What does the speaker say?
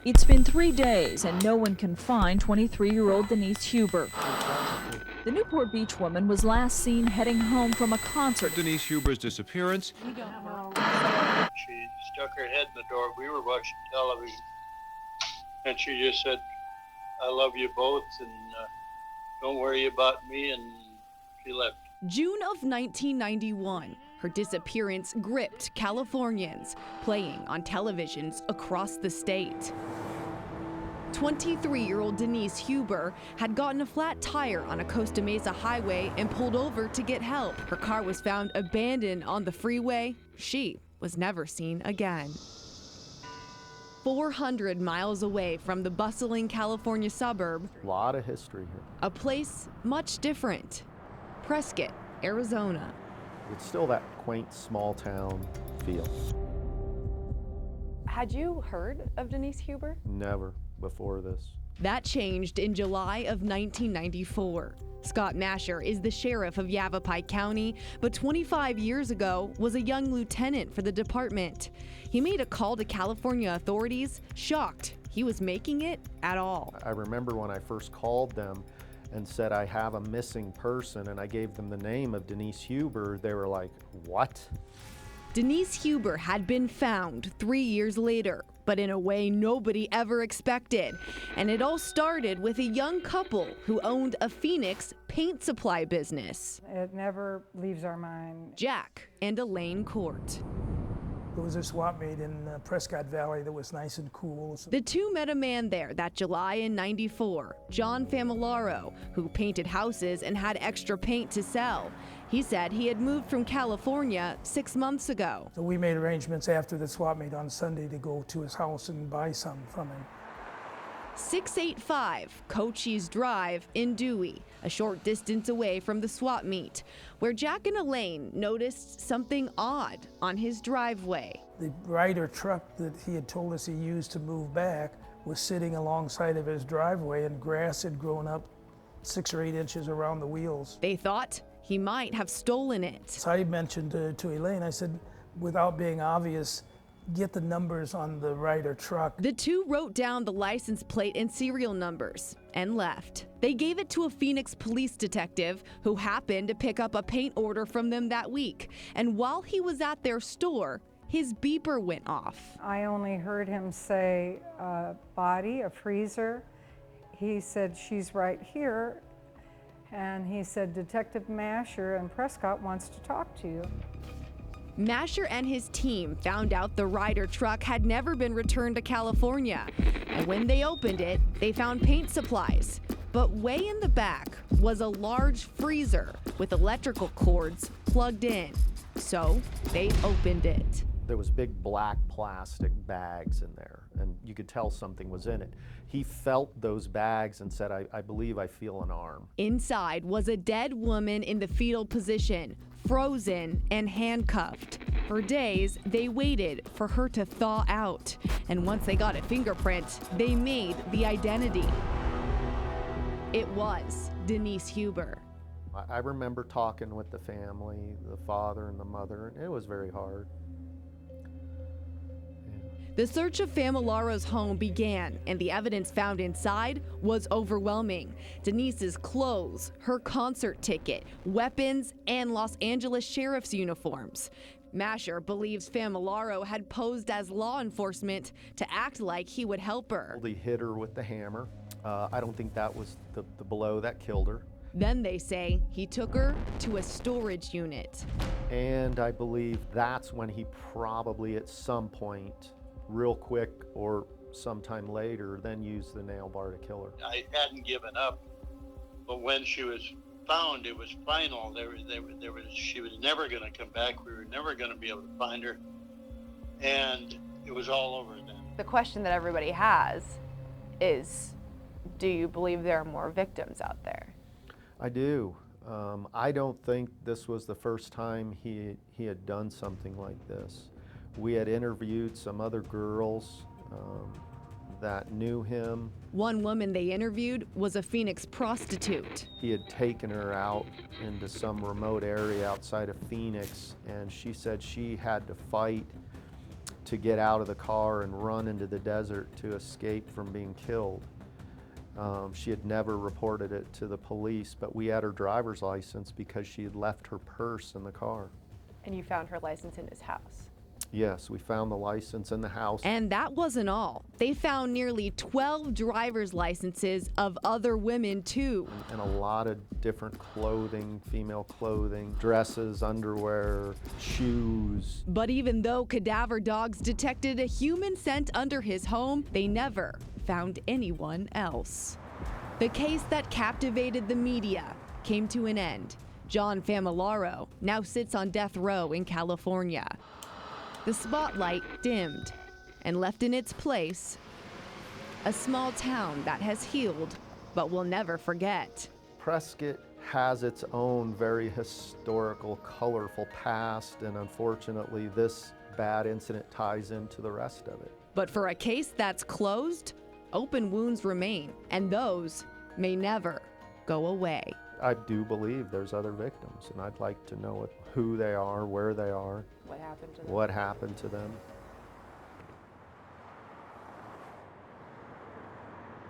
It's been 3 days and no one can find 23-year-old Denise Huber. The Newport Beach woman was last seen heading home from a concert. Denise Huber's disappearance. She stuck her head in the door. We were watching television, and she just said, "I love you both, and don't worry about me," and she left. June of 1991, her disappearance gripped Californians, playing on televisions across the state. 23-year-old Denise Huber had gotten a flat tire on a Costa Mesa highway and pulled over to get help. Her car was found abandoned on the freeway. She was never seen again. 400 miles away from the bustling California suburb, A lot of history here. a place much different. Prescott, Arizona. It's still that quaint small town feel. Had you heard of Denise Huber? Never before this. That changed in July of 1994. Scott Masher is the sheriff of Yavapai County, but 25 years ago was a young lieutenant for the department. He made a call to California authorities, shocked he was making it at all. I remember when I first called them and said I have a missing person, and I gave them the name of Denise Huber, they were like, "What?" Denise Huber had been found 3 years later, but in a way nobody ever expected. And it all started with a young couple who owned a Phoenix paint supply business. It never leaves our mind. Jack and Elaine Court. There was a swap meet in Prescott Valley that was nice and cool. The two met a man there that July in '94, John Familaro, who painted houses and had extra paint to sell. He said he had moved from California 6 months ago. So we made arrangements after the swap meet on Sunday to go to his house and buy some from him. 685 Cochise Drive in Dewey, a short distance away from the swap meet, where Jack and Elaine noticed something odd on his driveway. The Ryder truck that he had told us he used to move back was sitting alongside of his driveway, and grass had grown up 6 or 8 inches around the wheels. They thought he might have stolen it. So I mentioned to Elaine, I said, without being obvious, get the numbers on the Ryder truck. The two wrote down the license plate and serial numbers and left. They gave it to a Phoenix police detective who happened to pick up a paint order from them that week. And while he was at their store, his beeper went off. I only heard him say body, a freezer. He said, "She's right here." And he said, "Detective Masher and Prescott wants to talk to you." Masher and his team found out the Ryder truck had never been returned to California. And when they opened it, they found paint supplies. But way in the back was a large freezer with electrical cords plugged in. So they opened it. There was big black plastic bags in there, and you could tell something was in it. He felt those bags and said, I believe I feel an arm. Inside was a dead woman in the fetal position, frozen and handcuffed. For days, they waited for her to thaw out. And once they got a fingerprint, they made the identity. It was Denise Huber. I remember talking with the family, the father and the mother, and it was very hard. The search of Familaro's home began, and the evidence found inside was overwhelming. Denise's clothes, her concert ticket, weapons, and Los Angeles Sheriff's uniforms. Masher believes Familaro had posed as law enforcement to act like he would help her. He hit her with the hammer. I don't think that was the blow that killed her. Then they say he took her to a storage unit. And I believe that's when he probably at some point, real quick or sometime later, then used the nail bar to kill her. I hadn't given up, but when she was found, it was final. She was never going to come back. We were never going to be able to find her, and it was all over then. The question that everybody has is, do you believe there are more victims out there? I do. I don't think this was the first time he had done something like this. We had interviewed some other girls that knew him. One woman they interviewed was a Phoenix prostitute. He had taken her out into some remote area outside of Phoenix, and she said she had to fight to get out of the car and run into the desert to escape from being killed. She had never reported it to the police, but we had her driver's license because she had left her purse in the car. And you found her license in his house. Yes, we found the license in the house. And that wasn't all. They found nearly 12 driver's licenses of other women too. And a lot of different clothing, female clothing, dresses, underwear, shoes. But even though cadaver dogs detected a human scent under his home, they never found anyone else. The case that captivated the media came to an end. John Familaro now sits on death row in California. The spotlight dimmed and left in its place a small town that has healed but will never forget. Prescott has its own very historical, colorful past, and unfortunately this bad incident ties into the rest of it. But for a case that's closed, open wounds remain, and those may never go away. I do believe there's other victims, and I'd like to know who they are, where they are, What happened to them? what happened to them.